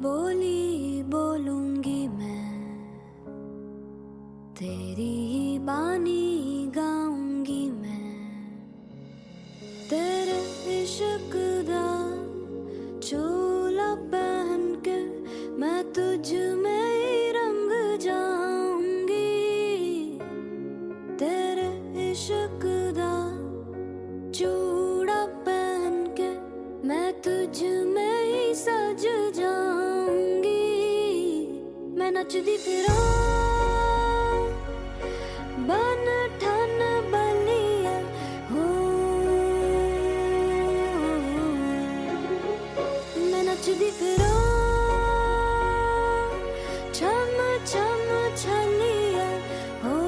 बोली बोलूंगी मैं, तेरी ही बानी गाऊंगी मैं। तेरे इश्क दा चोला पहन के मैं तुझ में ही रंग जाऊंगी। तेरे इश्क दा चूड़ा पहन के मैं तुझ में ही सज जाऊंगी। मैं नचदी फिरा बन ठन बलिया हो, मैं नचदी फिरा छम छम छलिया हो,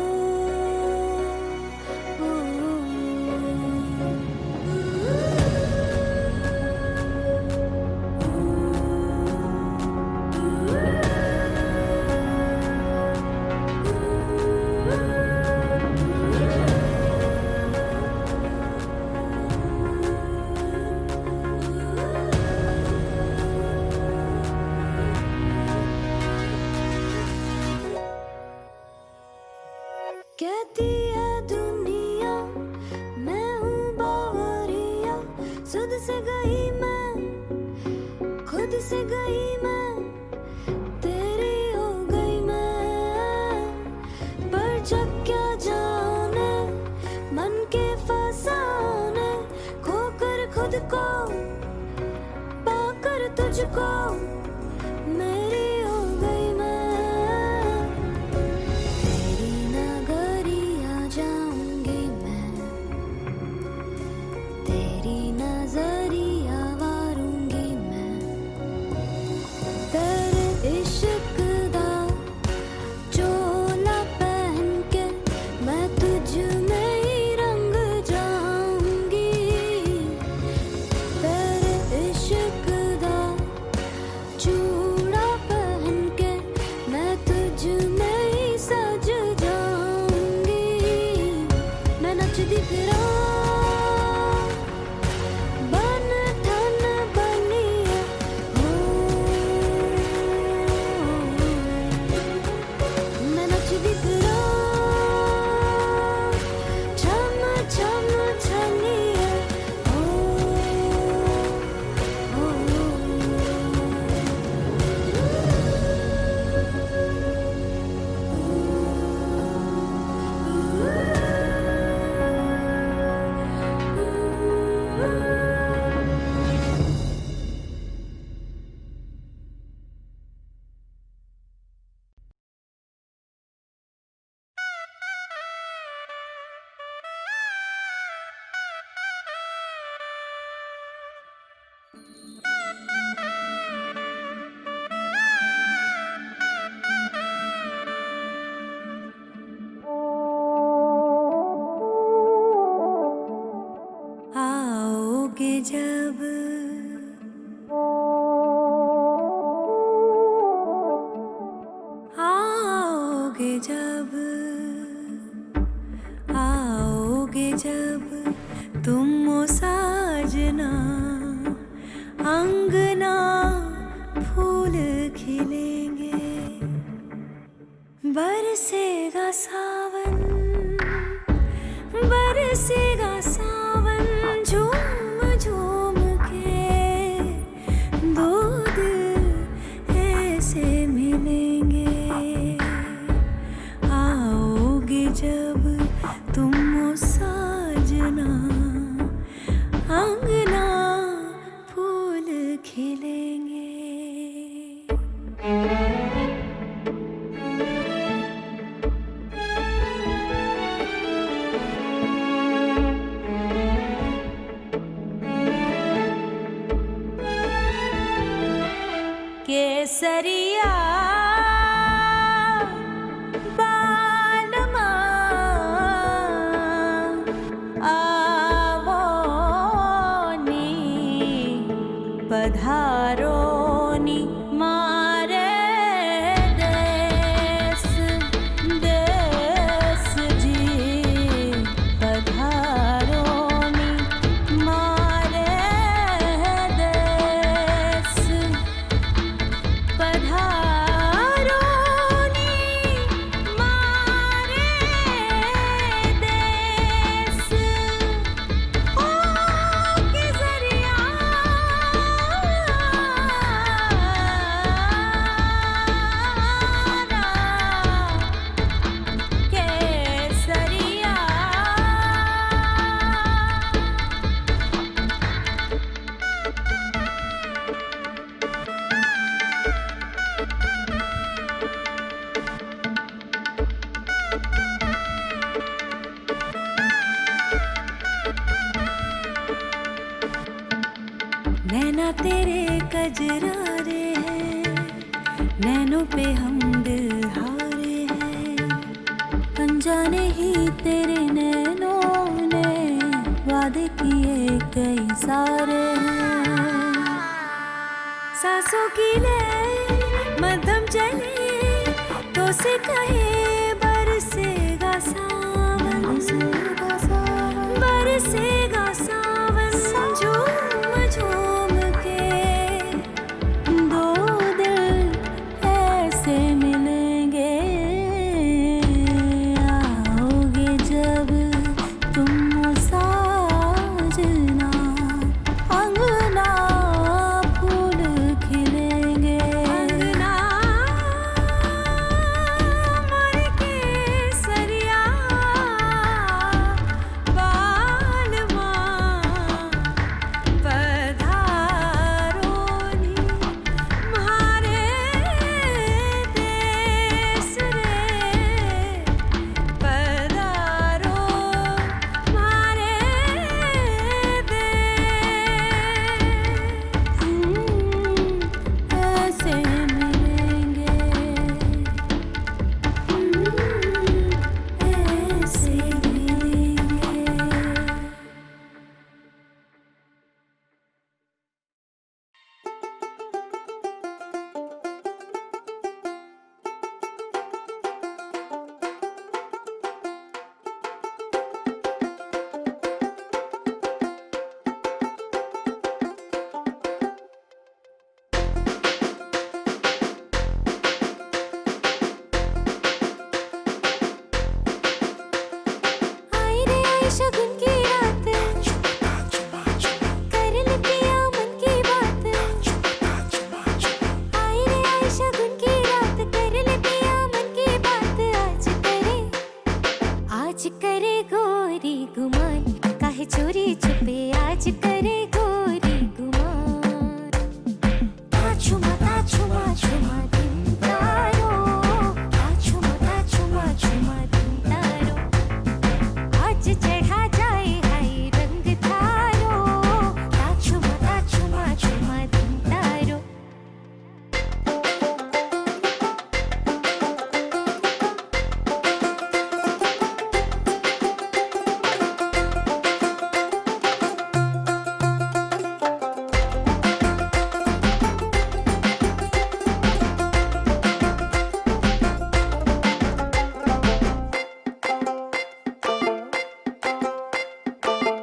कहती है दुनिया मैं हूँ बावरिया। खुद से गई मैं, खुद से गई मैं, तेरी हो गई मैं। पर जब क्या जाने मन के फसाने, खोकर खुद को पाकर तुझको मेरी हो गई मैं। तेरी नगरिया जाऊंगी मैं, तेरी नजरिया वारूंगी मैं। तेरे इश्क दा चोला पहन के मैं तुझ में ही रंग जाऊंगी। तेरे इश्क दा चूड़ा पहन के मैं तुझ में ही सज जाऊंगी। मैं नचदी फिरा बन ठन बलिया हो, मैं नचदी फिरा छम छम छलिया हो। आओगे जब, आओगे जब, आओगे जब तुम ओ साजना, अंगना फूल खिलेंगे। बरसेगा सावन, बरसेगा सावन, झूम झूम के दो दिल ऐसे मिलेंगे। आओगे जब तुम ओ साजना, अंगना फूल खिलेंगे। केसरिया बालमा आवो नी, पधारो नी मारे देस, देस जी पधारो नी मारे देस। नैनों पे हम दिल हारे हैं, अनजाने ही तेरे नैनों ने वादे किए कई सारे हैं। सांसों की ले मध्यम चले तो से कहे बरसेगा सावन, बरसेगा सावन, झूम झूम के दो दिल ऐसे मिलेंगे। आओगे जब तुम साजना, अंगना फूल खिलेंगे। अंगना मोर केसरिया बालमा पधारो नी म्हारे देश रे, पधारो म्हारे देश। ऐसे मिलेंगे, ऐसे मिलेंगे। आई रे आई शगुन की रात, कर ले पिया मन की बात। आई रे आई शगुन की रात, कर ले पिया मन की बात। आज करे गोरी गुमान, काहे चोरी छुपे आज करे गोरी गुमान। ताछुमा ताछुमा छुमा दिन तारो, ताछुमा ताछुमा छुमा दिन तारो। आज चढ़ा जाए हाय रंग थारो, ताछुमा ताछुमा छुमा दिन तारो।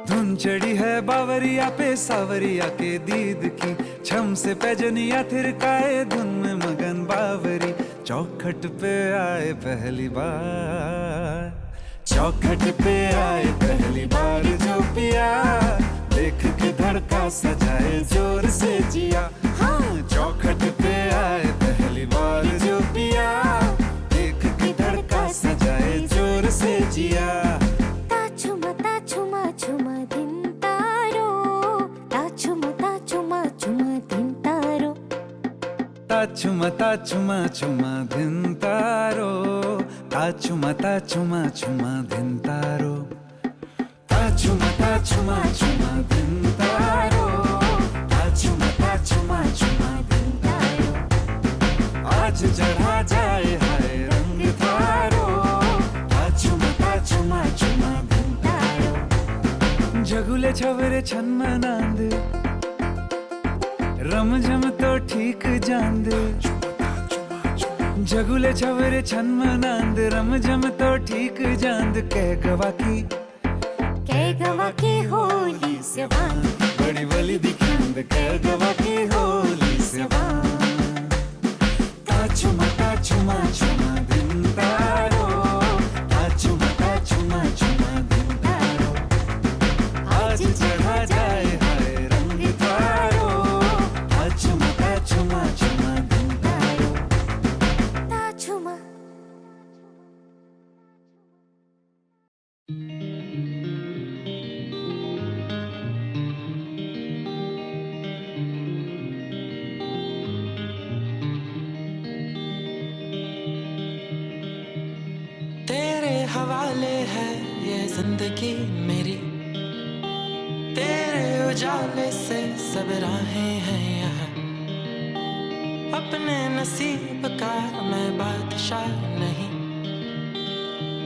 धुन चढ़ी है बावरिया पे सावरिया के दीद की, छम से पैजनिया थिरकाए धुन में मगन बावरी। चौखट पे आए पहली बार, चौखट पे आए पहली बार जो पिया, देख के धड़का सजाए जोर से जिया। हाँ, चौखट पे आए पहली बार जो पिया, देख के धड़का सजाए जोर से जिया। ताछुमा ताछुमा छुमा दिन तारो, ताछुमा ताछुमा छुमा दिन तारो। ताछुमा ताछुमा छुमा धिन तारो, ताछुमा ताछुमा छुमा धिन तारो। ताछुमा ताछुमा छुमा धिन तारो, ताछुमा ताछुमा छुमा धिन तारो। आज चढ़ा जाए हाय रंग थारो, ताछुमा ताछुमा छुमा धिन तारो। जगुले छवरे छन नांद, रमझम तो ठीक जांद। जगुले छवरे छन नांद, रमझम तो ठीक जांद। कह गवा की होली से बान, बड़ी बली दिखांद। कह गवा की होली से बान। ताछुमा ताछुमा छुमा दिन तारो, ताछुमा ताछुमा छुमा दिन तारो। आज चढ़ा जाए हाय रंग थारो, ताछुमा ताछुमा छुमा दिन तारो। ताछुमा तेरे हवाले है ये जिंदगी मेरी, तेरे उजाले से सब राहें हैं यहाँ। अब अपने नसीब का मैं बादशाह नहीं।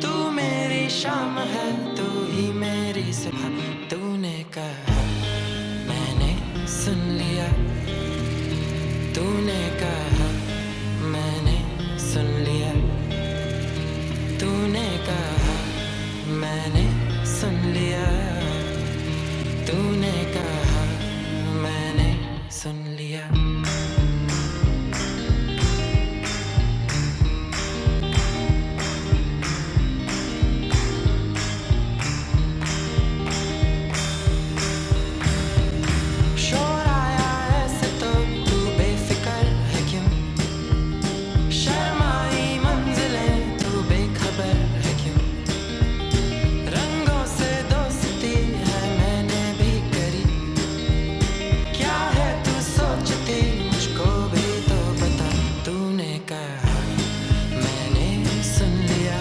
तू मेरी शाम है, तू ही मेरी सुबह। तूने कहा मैंने सुन लिया, तूने कहा मैंने सुन लिया, तूने कहा मैंने सुन लिया, तूने कहा मैंने सुन लिया। शोर आया ऐसे तो तू बेफिक्र है क्यों? शर्माई मंजिलें तू बेखबर है क्यों? रंगों से दोस्ती है मैंने भी करी, क्या है तू सोचती मुझको भी तो बता। तूने कहा मैंने सुन लिया,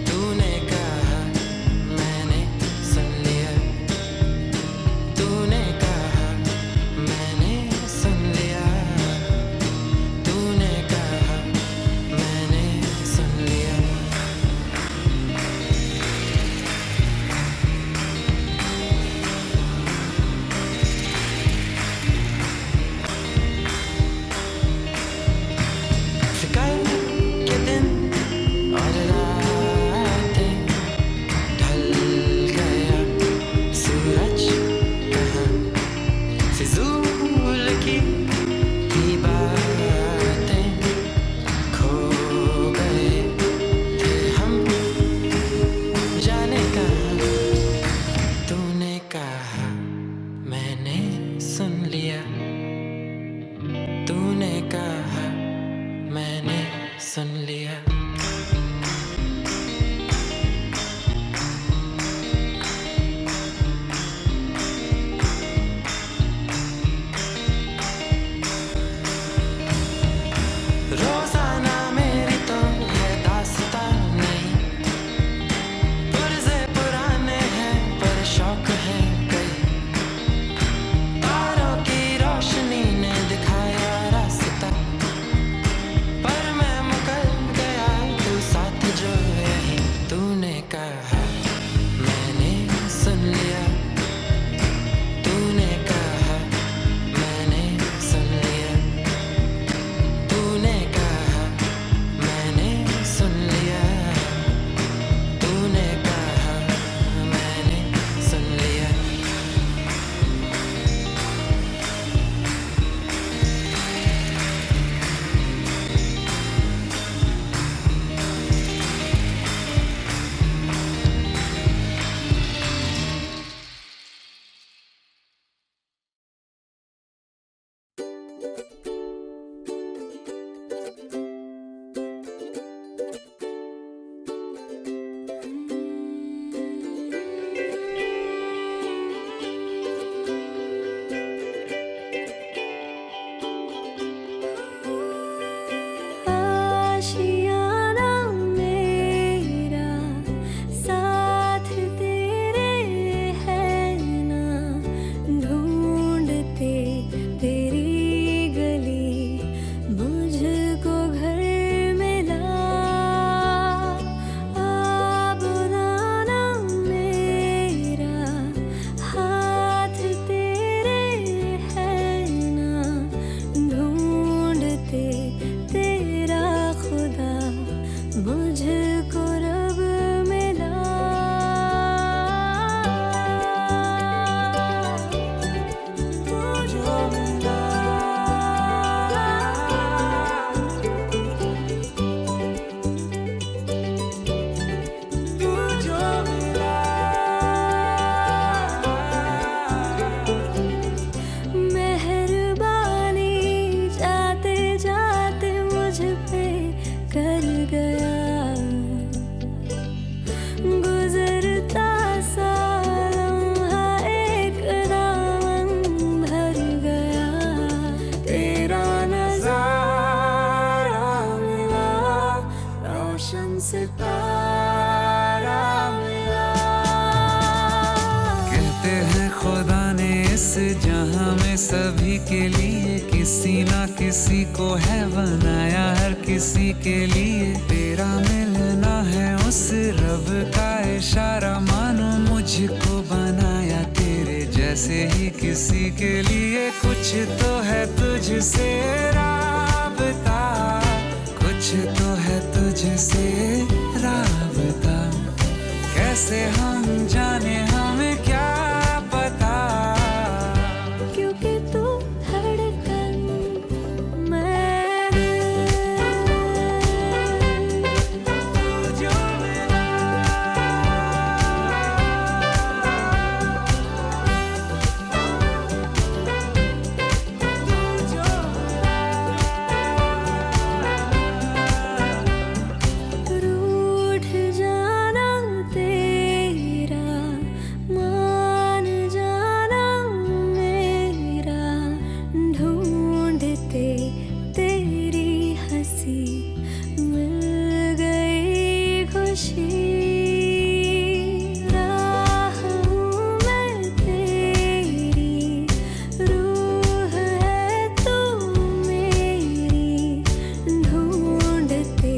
तूने कहा मैंने सुन लिया, तूने कहा मैंने सुन लिया, तूने कहा मैंने सुन लिया। फिकर के दिन और रातें ढल गया, सूरज कहाँ? फिजूल की ही बातें खो गए थे हम, जाने कहाँ। तूने कहा मैंने सुन लिया, तूने कहा मैंने सुन लिया। रोजाना मेरी तो है दास्तां नहीं, पुरज़े पुराने हैं पर शौक है कई। तारों की रोशनी ने दिखाया रास्ता, पर मैं मुकर गया तू साथ जो यही। तूने कहा मैंने सुन लिया, तूने कहा मैंने सुन लिया, तूने कहा मैंने सुन लिया, तूने कहा मैंने सुन लिया। आशियाना मेरा साथ तेरे है ना, ढूंढते तेरी गली मुझको घर मिला। बुलाना मेरा हाथ तेरे है ना, ढूंढते तेरा खुदा मुझको रब मिला। तू जो मिला, तू जो मिला, मेहरबानी जाते जाते मुझ पे कर गया, गुजरता सा लम्हा एक दामन भर गया। तेरा नजारा मिला, रोशन सितारा मिला। कहते हैं खुदा ने इस जहां में सभी के लिए किसी किसी ना किसी को है बनाया हर किसी के लिए। तेरा मिलना है उस रब का इशारा, मानो मुझको बनाया तेरे जैसे ही किसी के लिए। कुछ तो है तुझसे राबता, कुछ तो है तुझसे राबता। कैसे हम जाने हमें क्या पता, क्योंकि तू धड़कन मैं जो मिला रूठ जाना तेरा, मान जाना मेरा। ढूंढते तेरी हंसी मिल गई खुशी। राह हूँ मैं तेरी, रूह है तू मेरी। ढूंढते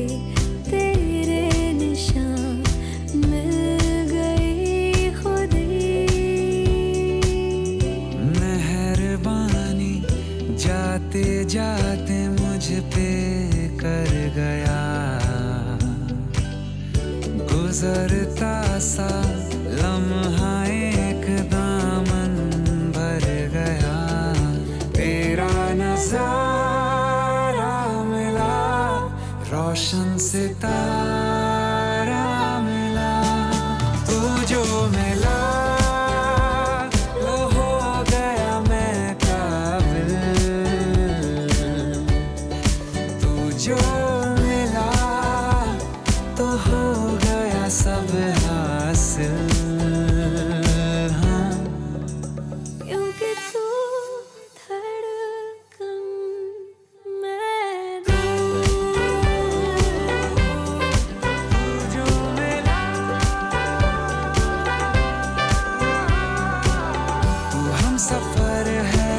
तेरे निशान मिल गई खुदी। मेहरबानी जाते जाते मुझ पे कर गया, गुजरता सा लम्हा एक दामन भर गया। तेरा नजारा मिला, रोशन सितारा मिला। तू जो मिला वो हो गया मैं काबिल। तू जो मिला तो हो गया सब हासिल। हाँ, क्योंकि तू धड़कन मैं दिल। जो मिला तू हम सफर है,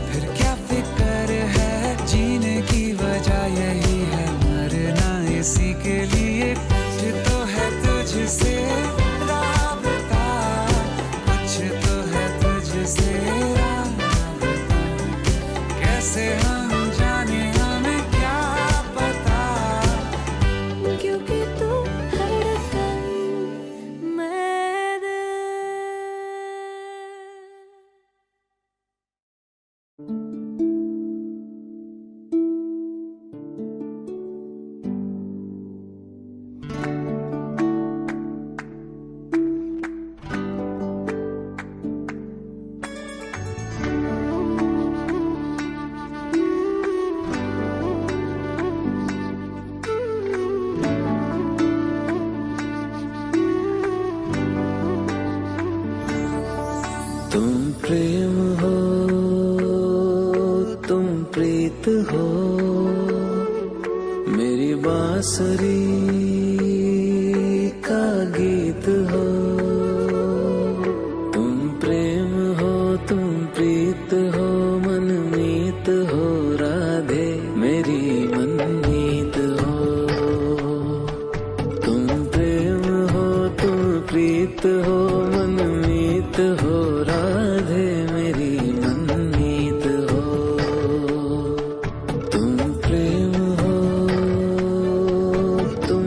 फिर क्या फिक्र है। जीने की वजह यही है, मरना इसी के लिए। कुछ तो है तुझसे राबता, कुछ तो है तुझसे राबता। कैसे हम जाने हमें क्या पता, क्योंकि तू धड़कन मैं दिल। तुम प्रेम हो, तुम प्रीत हो, मेरी बांसुरी का गीत हो। तुम प्रेम हो, तुम प्रीत हो, मनमीत हो, राधे मेरी मनमीत हो। तुम प्रेम हो, तुम प्रीत हो, मनमीत हो, राधे मेरी मनमीत हो। तुम प्रेम हो, तुम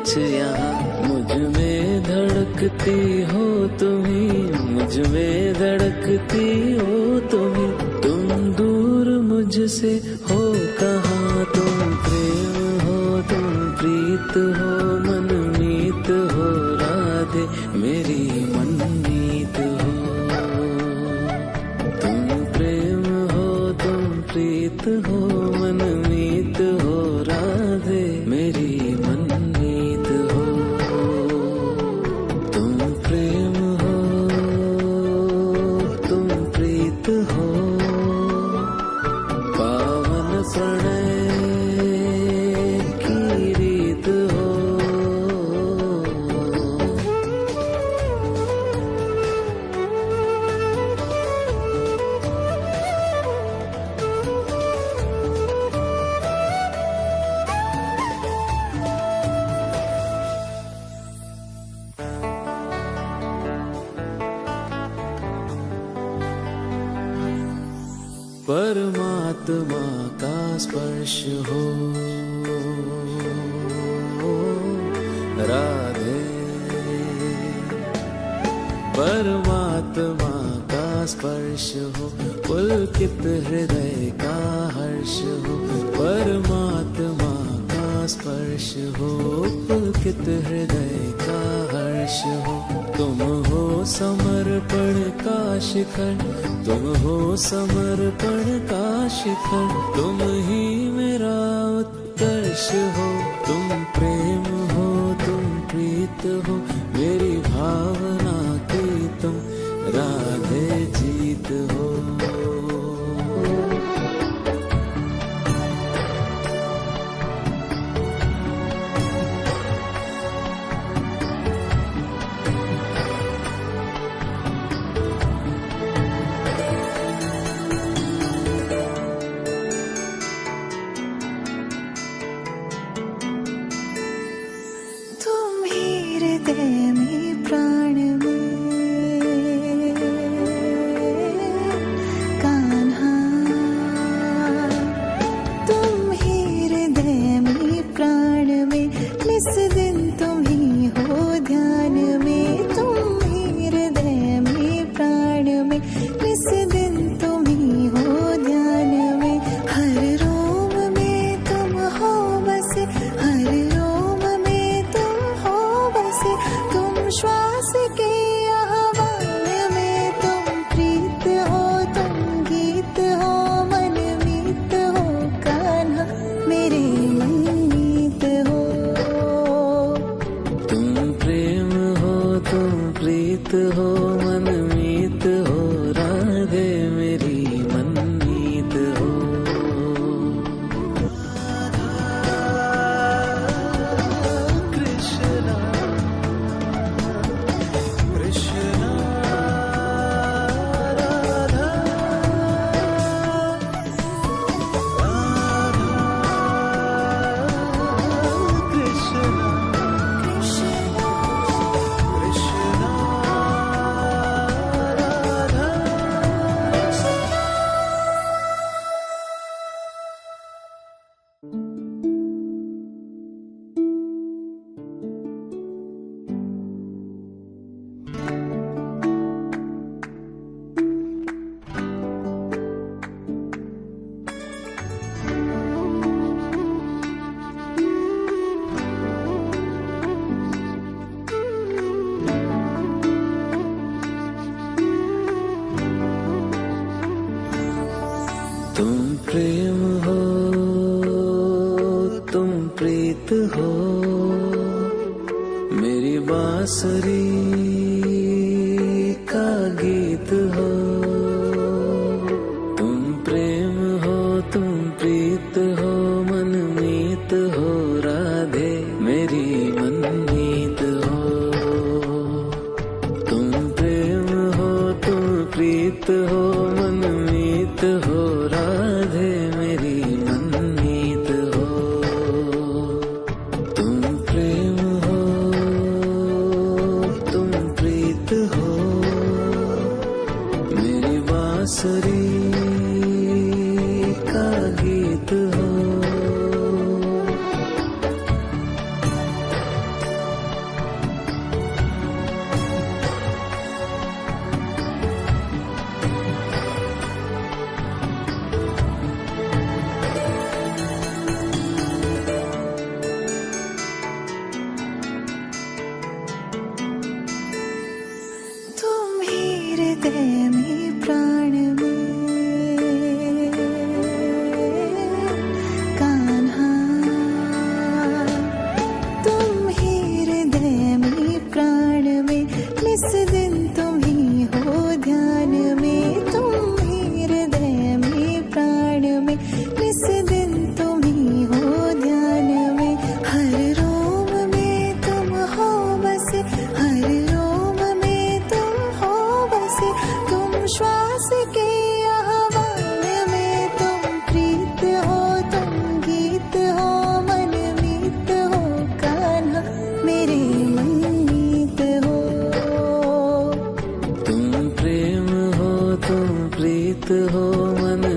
कुछ यहाँ। मुझ में धड़कती हो तुम्ही, मुझ में धड़कती हो तुम्ही, तुम दूर मुझसे हो कहाँ। तुम प्रेम हो, तुम प्रीत हो, मनमीत हो राधे मेरी मनमीत हो। तुम प्रेम हो, तुम प्रीत हो, मनमीत हो राधे मेरी मनमीत हो। तुम प्रेम हो, तुम प्रीत हो, पावन प्रणय की रीत हो। परमात्मा का स्पर्श हो राधे, परमात्मा का स्पर्श हो, पुलकित हृदय का हर्ष हो। परमात्मा का स्पर्श हो, पुलकित हृदय का हर्ष हो। तुम हो समर्पण का शिखर, तुम हो समर्पण का शिखर, तुम ही मेरा उत्कर्ष हो। तुम प्रेम हो, तुम प्रीत हो, मेरी भावना की तुम राधे जीत हो। तुम ही हृदय में प्राण में कान्हा, तुम ही हृदय में प्राण में, निस दिन तुम ही हो ध्यान में। तुम ही हृदय में प्राण में, निस दिन तुम ही हो ध्यान में। हर रोम में तुम हो बसे, हर रोम में तुम हो बसे, तुम श्वास के आह्वान में। तुम प्रीत हो, तुम गीत हो, मनमीत हो कान्हा मेरे मनमीत हो। तुम प्रेम हो, तुम प्रीत हो, मनमीत हो राधे मेरी मनमीत हो। कृष्णा कृष्णा राधा कृष्णा कृष्णा राधा। तुम प्रेम हो, तुम प्रीत हो, मेरी बांसुरी का गीत हो। तुम प्रेम हो, तुम प्रीत हो, मनमीत हो राधे मेरी मनमीत हो। तुम प्रेम हो, तुम प्रीत हो, मनमीत हो राधे मेरी मनमीत हो। तुम प्रेम हो, तुम प्रीत हो, मेरी बांसुरी का गीत हो। हृदय में प्राण में कान्हा तुम ही हृदय में प्राण में निस दिन तुम ही हो ध्यान में तुम ही हृदय में प्राण में निस दिन तुम ही हो ध्यान में हर रोम में तुम हो बसे हर रोम में तुम हो बसे तुम श्वास के आह्वान में तुम प्रीत हो तुम गीत हो मन मीत हो कान्हा मेरे मनमीत हो तुम प्रेम हो तुम प्रीत हो मन